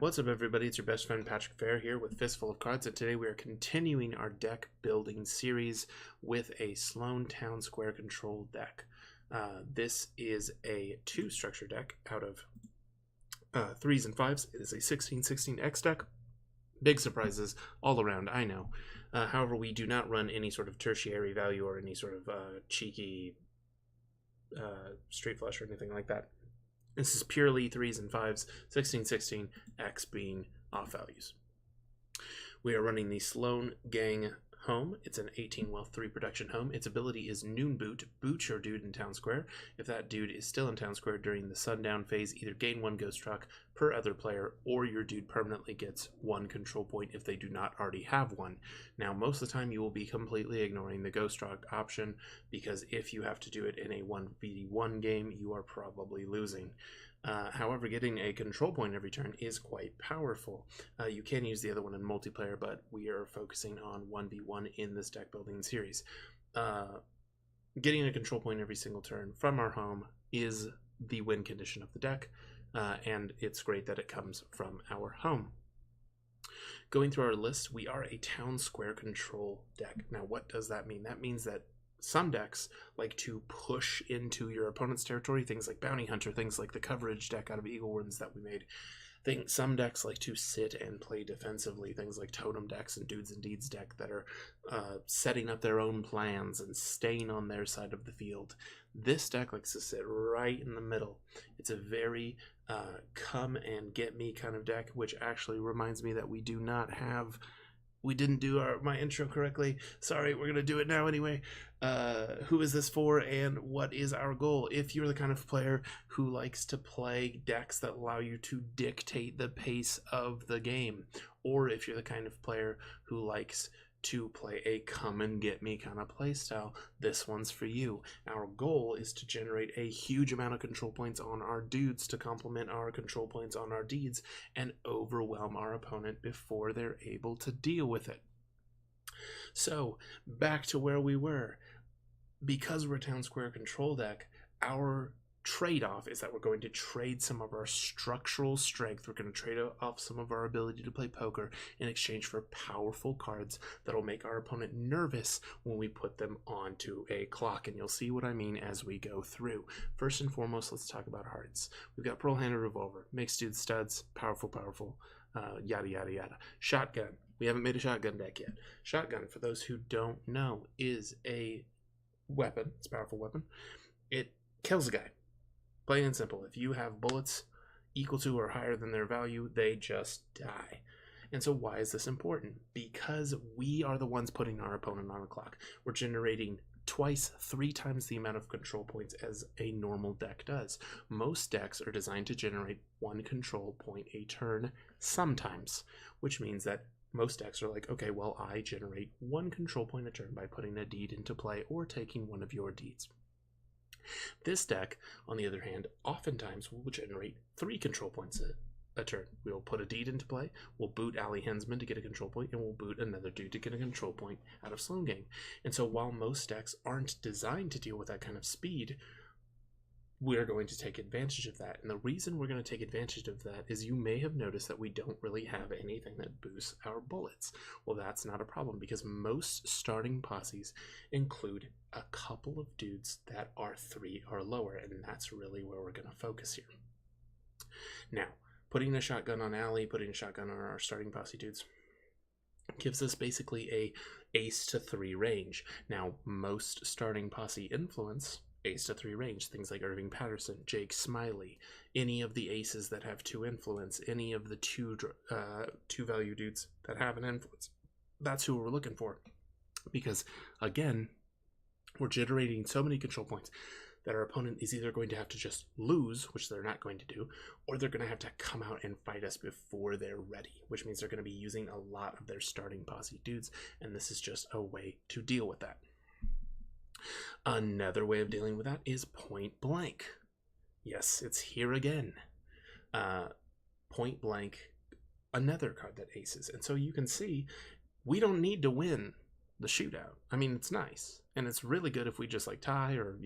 What's up, everybody? It's your best friend Patrick Fair here with Fistful of Cards, and today we are continuing our deck building series with a Sloane Town Square Control deck. This is a 2-structure deck out of 3s and 5s. It is a 16-16X deck. Big surprises all around, I know. However, we do not run any sort of tertiary value or any sort of cheeky straight flush or anything like that. This is purely 3s and 5s, 16-16, X being off values. We are running the Sloane Gang home. It's an 18 wealth 3 production home. Its ability is Noon Boot. Boot your dude in Town Square. If that dude is still in Town Square during the sundown phase, either gain 1 ghost rock per other player, or your dude permanently gets 1 control point if they do not already have 1. Now, most of the time you will be completely ignoring the ghost rock option, because if you have to do it in a 1v1 game, you are probably losing. However, getting a control point every turn is quite powerful. You can use the other one in multiplayer, but we are focusing on 1v1 in this deck building series. Getting a control point every single turn from our home is the win condition of the deck, and it's great that it comes from our home. Going through our list, we are a town square control deck. Now, what does that mean? That means that some decks like to push into your opponent's territory, things like Bounty Hunter, things like the coverage deck out of Eagle Wardens that we made. Some decks like to sit and play defensively, things like Totem decks and Dudes and Deeds deck that are setting up their own plans and staying on their side of the field. This deck likes to sit right in the middle. It's a very come and get me kind of deck, which actually reminds me that we didn't do my intro correctly. Sorry, we're going to do it now anyway. Who is this for and what is our goal? If you're the kind of player who likes to play decks that allow you to dictate the pace of the game, or if you're the kind of player who likes to play a come and get me kind of play style, this one's for you. Our goal is to generate a huge amount of control points on our dudes to complement our control points on our deeds and overwhelm our opponent before they're able to deal with it. So back to where we were. Because we're a town square control deck, our trade-off is that we're going to trade some of our structural strength. We're going to trade off some of our ability to play poker in exchange for powerful cards that'll make our opponent nervous when we put them onto a clock, and you'll see what I mean as we go through. First and foremost, let's talk about hearts. We've got Pearl Handed Revolver, makes dudes studs, powerful, yada yada yada. Shotgun, we haven't made a shotgun deck yet. Shotgun, for those who don't know, is a weapon. It's a powerful weapon. It kills a guy. Plain and simple. If you have bullets equal to or higher than their value, they just die. And so why is this important? Because we are the ones putting our opponent on a clock. We're generating 3 times the amount of control points as a normal deck does. Most decks are designed to generate 1 control point a turn sometimes, which means that most decks are like, okay, well, I generate 1 control point a turn by putting a deed into play or taking one of your deeds. This deck, on the other hand, oftentimes will generate 3 control points a turn. We'll put a deed into play, we'll boot Alley Hensman to get a control point, and we'll boot another dude to get a control point out of Sloane Gang. And so while most decks aren't designed to deal with that kind of speed, we're going to take advantage of that. And the reason we're going to take advantage of that is you may have noticed that we don't really have anything that boosts our bullets. Well, that's not a problem, because most starting posses include a couple of dudes that are 3 or lower, and that's really where we're going to focus here. Now, putting a shotgun on Alley, putting a shotgun on our starting posse dudes gives us basically a ace to 3 range. Now, most starting posse influence ace to 3 range, things like Irving Patterson, Jake Smiley, any of the aces that have 2 influence, any of the 2 value dudes that have an influence. That's who we're looking for, because again, we're generating so many control points that our opponent is either going to have to just lose, which they're not going to do, or they're going to have to come out and fight us before they're ready, which means they're going to be using a lot of their starting posse dudes, and this is just a way to deal with that. Another way of dealing with that is Point Blank. Yes, it's here again. Point Blank, another card that aces. And so you can see, we don't need to win the shootout. I mean, it's nice, and it's really good if we just like tie or,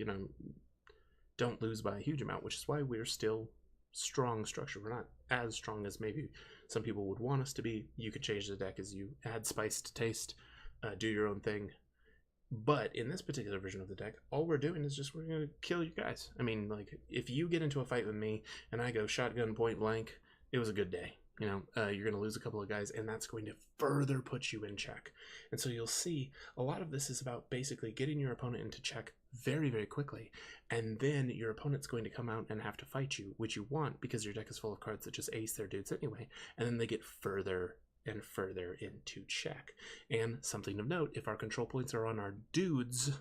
don't lose by a huge amount, which is why we're still strong structure. We're not as strong as maybe some people would want us to be. You could change the deck as you add spice to taste, do your own thing. But in this particular version of the deck, all we're doing is just we're going to kill you guys. I mean, like, if you get into a fight with me and I go shotgun point blank, it was a good day. You know, you're going to lose a couple of guys, and that's going to further put you in check. And so you'll see a lot of this is about basically getting your opponent into check very, very quickly. And then your opponent's going to come out and have to fight you, which you want because your deck is full of cards that just ace their dudes anyway. And then they get further and further into check. And something of note, if our control points are on our dudes,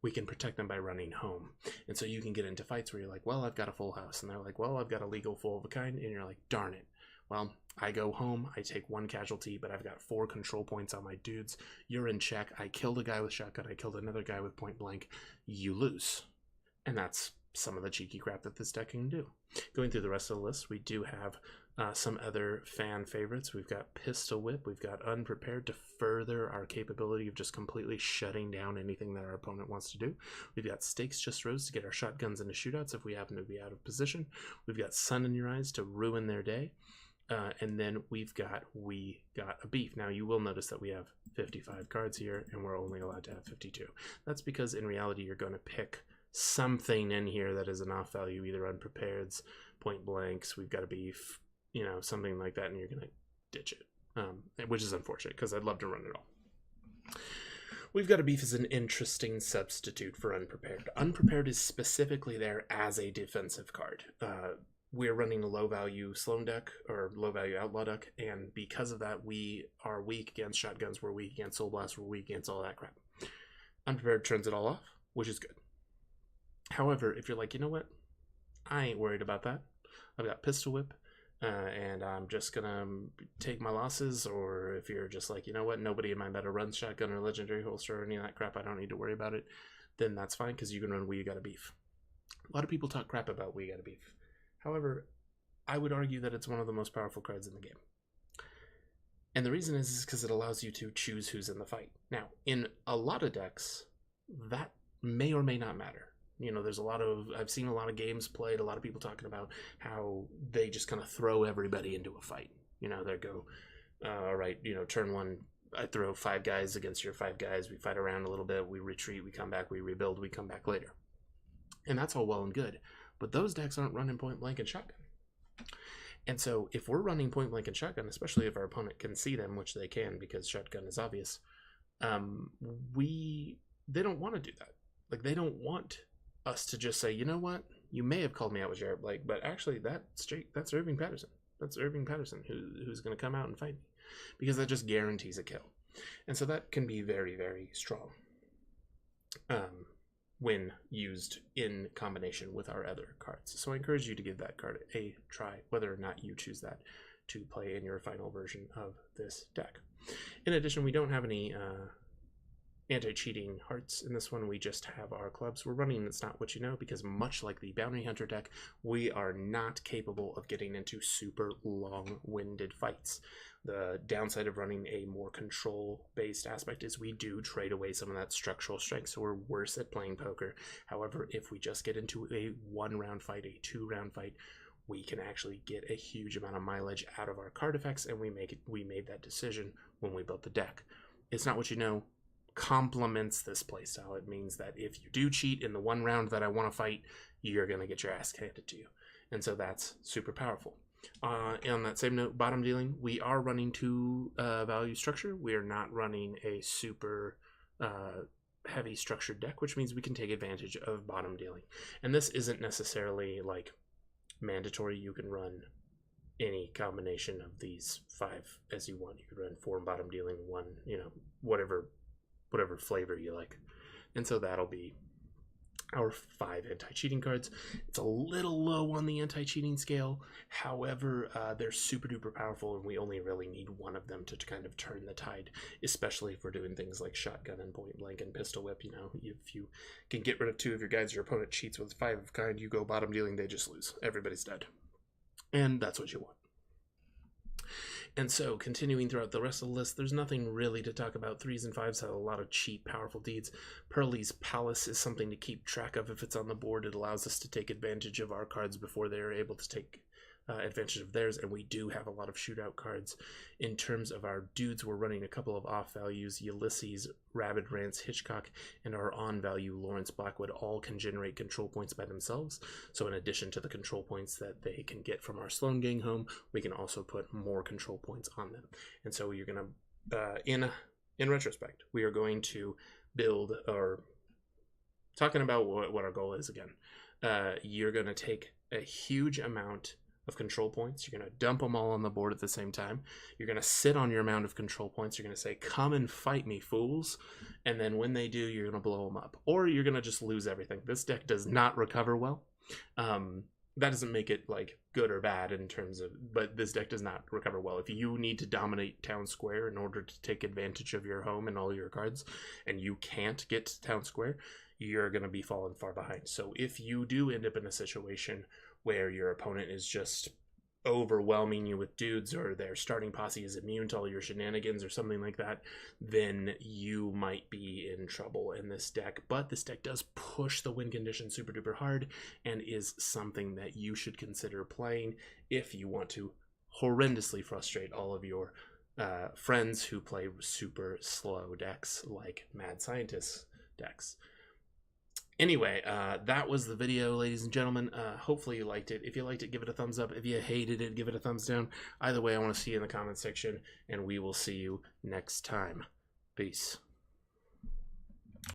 we can protect them by running home. And so you can get into fights where you're like, well, I've got a full house. And they're like, well, I've got a legal full of a kind. And you're like, darn it. Well, I go home, I take 1 casualty, but I've got 4 control points on my dudes. You're in check. I killed a guy with shotgun. I killed another guy with point blank. You lose. And that's some of the cheeky crap that this deck can do. Going through the rest of the list, we do have some other fan favorites. We've got Pistol Whip. We've got Unprepared to further our capability of just completely shutting down anything that our opponent wants to do. We've got Stakes Just Rose to get our shotguns into shootouts if we happen to be out of position. We've got Sun in Your Eyes to ruin their day. And then we got a beef. Now you will notice that we have 55 cards here and we're only allowed to have 52. That's because in reality you're going to pick something in here that is an off value, either unprepareds, point blanks, we've got a beef, you know, something like that, and you're going to ditch it, which is unfortunate because I'd love to run it all. We've got a beef as an interesting substitute for unprepared. Unprepared is specifically there as a defensive card. We're running a low value Sloane deck or low value outlaw deck, and because of that, we are weak against shotguns, we're weak against soul blast, we're weak against all that crap. Unprepared turns it all off, which is good. However, if you're like, you know what, I ain't worried about that. I've got Pistol Whip, and I'm just gonna take my losses. Or if you're just like, you know what, nobody in my meta runs shotgun or legendary holster or any of that crap, I don't need to worry about it, then that's fine because you can run We Got a Beef. A lot of people talk crap about We Got a Beef. However, I would argue that it's one of the most powerful cards in the game. And the reason is because it allows you to choose who's in the fight. Now, in a lot of decks, that may or may not matter. You know, I've seen a lot of games played, a lot of people talking about how they just kind of throw everybody into a fight. You know, they go, all right, you know, turn 1, I throw 5 guys against your 5 guys. We fight around a little bit, we retreat, we come back, we rebuild, we come back later. And that's all well and good. But those decks aren't running point blank and shotgun. And so if we're running point blank and shotgun, especially if our opponent can see them, which they can because shotgun is obvious, they don't want to do that. Like, they don't want us to just say, you know what, you may have called me out with Jared Blake, but actually that's Irving Patterson. That's Irving Patterson who's going to come out and fight me, because that just guarantees a kill. And so that can be very, very strong when used in combination with our other cards. So I encourage you to give that card a try, whether or not you choose that to play in your final version of this deck. In addition, we don't have any anti-cheating hearts in this one. We just have our clubs. We're running It's Not What You Know because, much like the Bounty Hunter deck, we are not capable of getting into super long-winded fights. The downside of running a more control-based aspect is we do trade away some of that structural strength, so we're worse at playing poker. However, if we just get into a 1-round fight, a 2-round fight, we can actually get a huge amount of mileage out of our card effects, and we made that decision when we built the deck. It's Not What You Know complements this playstyle. It means that if you do cheat in the 1 round that I want to fight, you're going to get your ass handed to you. And so that's super powerful. On that same note, bottom dealing, we are running 2 value structure. We are not running a super heavy structured deck, which means we can take advantage of bottom dealing. And this isn't necessarily like mandatory. You can run any combination of these 5 as you want. You could run 4 bottom dealing, 1, you know, whatever flavor you like. And so that'll be our 5 anti-cheating cards. It's a little low on the anti-cheating scale. However, they're super duper powerful, and we only really need 1 of them to kind of turn the tide, especially if we're doing things like shotgun and point blank and pistol whip. You know, if you can get rid of 2 of your guys, your opponent cheats with 5 of kind, you go bottom dealing, they just lose. Everybody's dead. And that's what you want. And so, continuing throughout the rest of the list, there's nothing really to talk about. 3s and 5s have a lot of cheap, powerful deeds. Pearlie's Palace is something to keep track of if it's on the board. It allows us to take advantage of our cards before they're able to take advantage of theirs, and we do have a lot of shootout cards. In terms of our dudes, we're running a couple of off values. Ulysses, Rabid Rance, Hitchcock, and our on value Lawrence Blackwood all can generate control points by themselves. So in addition to the control points that they can get from our Sloane gang home, we can also put more control points on them. And so you're going to, in retrospect, we are going to build, or talking about what our goal is again, you're going to take a huge amount of control points. You're going to dump them all on the board at the same time. You're going to sit on your amount of control points. You're going to say, come and fight me, fools. And then when they do, you're going to blow them up. Or you're going to just lose everything. This deck does not recover well. That doesn't make it like good or bad in terms of, but this deck does not recover well. If you need to dominate town square in order to take advantage of your home and all your cards, and you can't get to town square, you're going to be falling far behind. So if you do end up in a situation where your opponent is just overwhelming you with dudes, or their starting posse is immune to all your shenanigans or something like that, then you might be in trouble in this deck. But this deck does push the win condition super duper hard, and is something that you should consider playing if you want to horrendously frustrate all of your friends who play super slow decks like Mad Scientist decks. Anyway, that was the video, ladies and gentlemen. Hopefully you liked it. If you liked it, give it a thumbs up. If you hated it, give it a thumbs down. Either way, I want to see you in the comment section, and we will see you next time. Peace.